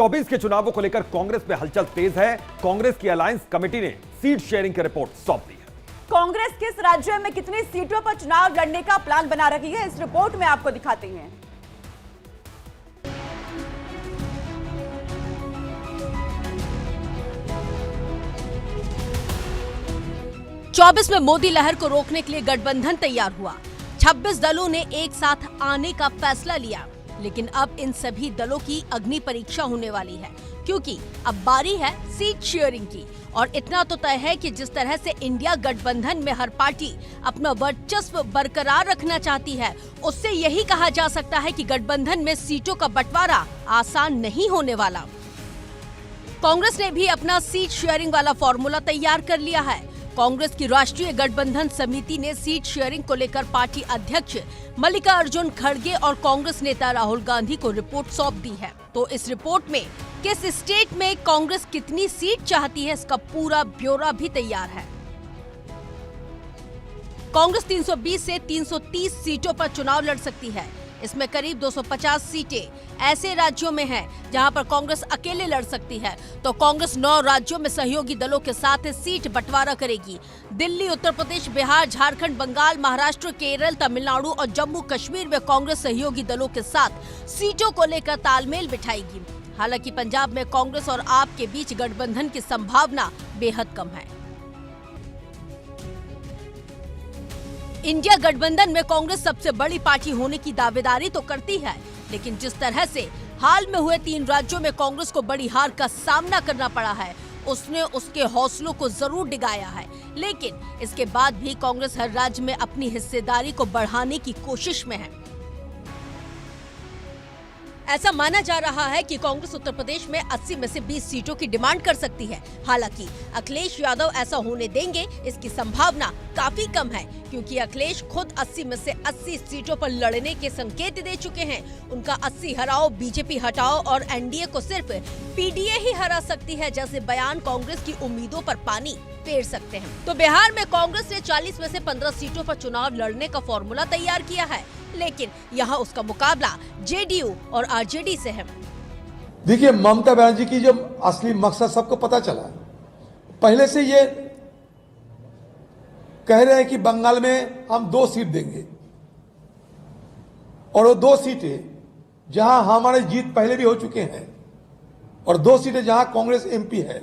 24 के चुनावों को लेकर कांग्रेस में हलचल तेज है। कांग्रेस की अलायंस कमेटी ने सीट शेयरिंग की रिपोर्ट सौंप दी है। कांग्रेस किस राज्य में कितनी सीटों पर चुनाव लड़ने का प्लान बना रही है, इस रिपोर्ट में आपको दिखाते हैं। चौबीस में मोदी लहर को रोकने के लिए गठबंधन तैयार हुआ। 26 दलों ने एक साथ आने का फैसला लिया, लेकिन अब इन सभी दलों की अग्नि परीक्षा होने वाली है, क्योंकि अब बारी है सीट शेयरिंग की। और इतना तो तय है कि जिस तरह से इंडिया गठबंधन में हर पार्टी अपना वर्चस्व बरकरार रखना चाहती है, उससे यही कहा जा सकता है कि गठबंधन में सीटों का बंटवारा आसान नहीं होने वाला। कांग्रेस ने भी अपना सीट शेयरिंग वाला फॉर्मूला तैयार कर लिया है। कांग्रेस की राष्ट्रीय गठबंधन समिति ने सीट शेयरिंग को लेकर पार्टी अध्यक्ष मल्लिकार्जुन खड़गे और कांग्रेस नेता राहुल गांधी को रिपोर्ट सौंप दी है। तो इस रिपोर्ट में किस स्टेट में कांग्रेस कितनी सीट चाहती है, इसका पूरा ब्यौरा भी तैयार है। कांग्रेस 320 से 330 सीटों पर चुनाव लड़ सकती है। इसमें करीब 250 सीटें ऐसे राज्यों में हैं जहां पर कांग्रेस अकेले लड़ सकती है, तो कांग्रेस 9 राज्यों में सहयोगी दलों के साथ सीट बंटवारा करेगी। दिल्ली, उत्तर प्रदेश, बिहार, झारखंड, बंगाल, महाराष्ट्र, केरल, तमिलनाडु और जम्मू कश्मीर में कांग्रेस सहयोगी दलों के साथ सीटों को लेकर तालमेल बिठाएगी। हालांकि पंजाब में कांग्रेस और आप के बीच गठबंधन की संभावना बेहद कम है। इंडिया गठबंधन में कांग्रेस सबसे बड़ी पार्टी होने की दावेदारी तो करती है, लेकिन जिस तरह से हाल में हुए 3 राज्यों में कांग्रेस को बड़ी हार का सामना करना पड़ा है, उसने उसके हौसलों को जरूर डिगाया है। लेकिन इसके बाद भी कांग्रेस हर राज्य में अपनी हिस्सेदारी को बढ़ाने की कोशिश में है। ऐसा माना जा रहा है कि कांग्रेस उत्तर प्रदेश में 80 में से 20 सीटों की डिमांड कर सकती है। हालांकि अखिलेश यादव ऐसा होने देंगे, इसकी संभावना काफी कम है, क्योंकि अखिलेश खुद 80 में से 80 सीटों पर लड़ने के संकेत दे चुके हैं। उनका 80 हराओ, बीजेपी हटाओ और एनडीए को सिर्फ पीडीए ही हरा सकती है जैसे बयान कांग्रेस की उम्मीदों पर पानी फेर सकते हैं। तो बिहार में कांग्रेस ने 40 में से 15 सीटों पर चुनाव लड़ने का फॉर्मूला तैयार किया है, लेकिन यहाँ उसका मुकाबला जेडीयू और आरजेडी से है। देखिए, ममता बनर्जी की जो असली मकसद सबको पता चला। पहले से ये कह रहे हैं कि बंगाल में हम 2 सीट देंगे, और वो 2 सीटें जहां हमारे जीत पहले भी हो चुके हैं और 2 सीटें जहां कांग्रेस एमपी है,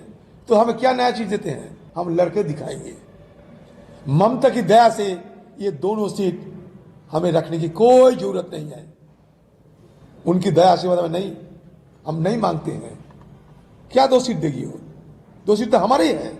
तो हमें क्या नया चीज देते हैं, हम लड़के दिखाएंगे। ममता की दया से ये दोनों सीट हमें रखने की कोई जरूरत नहीं है। उनकी दया आशीर्वाद में नहीं, हम नहीं मांगते हैं। क्या 2 सीट देगी वो? 2 सीट तो हमारी है।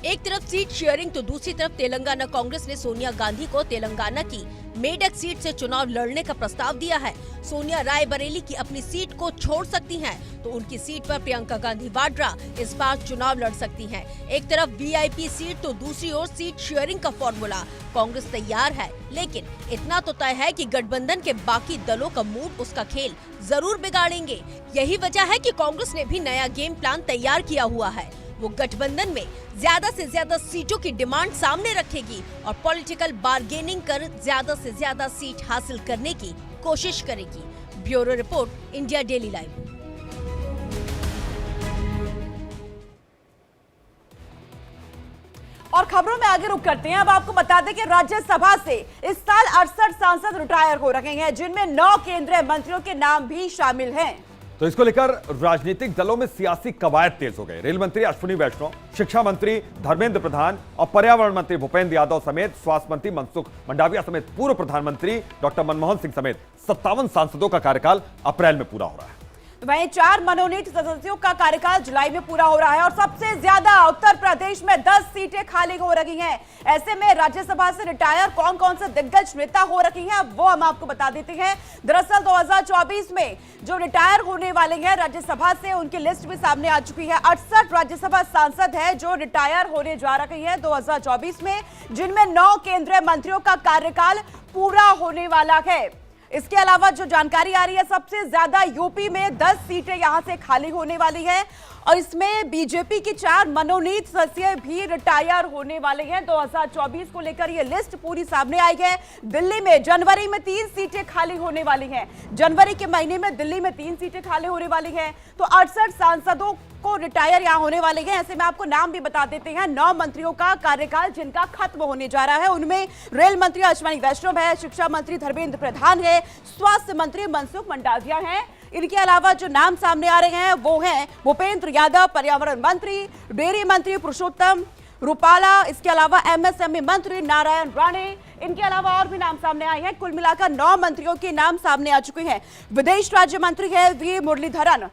एक तरफ सीट शेयरिंग तो दूसरी तरफ तेलंगाना कांग्रेस ने सोनिया गांधी को तेलंगाना की मेडक सीट से चुनाव लड़ने का प्रस्ताव दिया है। सोनिया रायबरेली की अपनी सीट को छोड़ सकती हैं, तो उनकी सीट पर प्रियंका गांधी वाड्रा इस बार चुनाव लड़ सकती हैं। एक तरफ वीआईपी सीट तो दूसरी ओर सीट शेयरिंग का फॉर्मूला। कांग्रेस तैयार है, लेकिन इतना तो तय है कि गठबंधन के बाकी दलों का मूड उसका खेल जरूर बिगाड़ेंगे। यही वजह है कि कांग्रेस ने भी नया गेम प्लान तैयार किया हुआ है। वो गठबंधन में ज्यादा से ज्यादा सीटों की डिमांड सामने रखेगी और पॉलिटिकल बार्गेनिंग कर ज्यादा से ज्यादा सीट हासिल करने की कोशिश करेगी। Bureau report, India daily live. और खबरों में आगे रुक करते हैं। अब आपको बता दें कि राज्यसभा से इस साल 68 सांसद रिटायर हो रहे हैं, जिनमें 9 केंद्रीय मंत्रियों के नाम भी शामिल हैं। तो इसको लेकर राजनीतिक दलों में सियासी कवायद तेज हो गए। रेल मंत्री अश्विनी वैष्णव, शिक्षा मंत्री धर्मेंद्र प्रधान और पर्यावरण मंत्री भूपेंद्र यादव समेत स्वास्थ्य मंत्री मनसुख मंडाविया समेत पूर्व प्रधानमंत्री डॉक्टर मनमोहन सिंह समेत 57 सांसदों का कार्यकाल अप्रैल में पूरा हो रहा है। वहीं 4 मनोनीत सदस्यों का कार्यकाल जुलाई में पूरा हो रहा है और सबसे ज्यादा उत्तर प्रदेश में 10 सीटें खाली हो रही हैं। ऐसे में राज्यसभा से रिटायर कौन कौन से दिग्गज नेता हो रही हैं, वो हम आपको बता देते हैं। दरअसल 2024 में जो रिटायर होने वाले हैं राज्यसभा से, उनकी लिस्ट भी सामने आ चुकी है। 68 राज्यसभा सांसद है जो रिटायर होने जा रही है 2024 में, जिनमें 9 केंद्रीय मंत्रियों का कार्यकाल पूरा होने वाला है। इसके अलावा जो जानकारी आ रही है, सबसे ज्यादा यूपी में 10 सीटें यहां से खाली होने वाली है और इसमें बीजेपी की 4 मनोनीत सदस्य भी रिटायर होने वाले हैं। 2024 को लेकर यह लिस्ट पूरी सामने आई है। दिल्ली में जनवरी में 3 सीटें खाली होने वाली हैं। जनवरी के महीने में दिल्ली में 3 सीटें खाली होने वाली हैं। तो 68 सांसदों को रिटायर यहां होने वाले हैं। ऐसे में आपको नाम भी बता देते हैं। 9 मंत्रियों का कार्यकाल जिनका खत्म होने जा रहा है, उनमें रेल मंत्री अश्विनी वैष्णव है, शिक्षा मंत्री धर्मेंद्र प्रधान है, स्वास्थ्य मंत्री मनसुख मंडाविया हैं। इनके अलावा जो नाम सामने आ रहे हैं वो हैं भूपेंद्र यादव, पर्यावरण मंत्री, डेयरी मंत्री पुरुषोत्तम रूपाला, इसके अलावा एमएसएमई मंत्री नारायण राणे। इनके अलावा और भी नाम सामने आए हैं। कुल मिलाकर 9 मंत्रियों के नाम सामने आ चुके हैं। विदेश राज्य मंत्री है वी मुरलीधरन।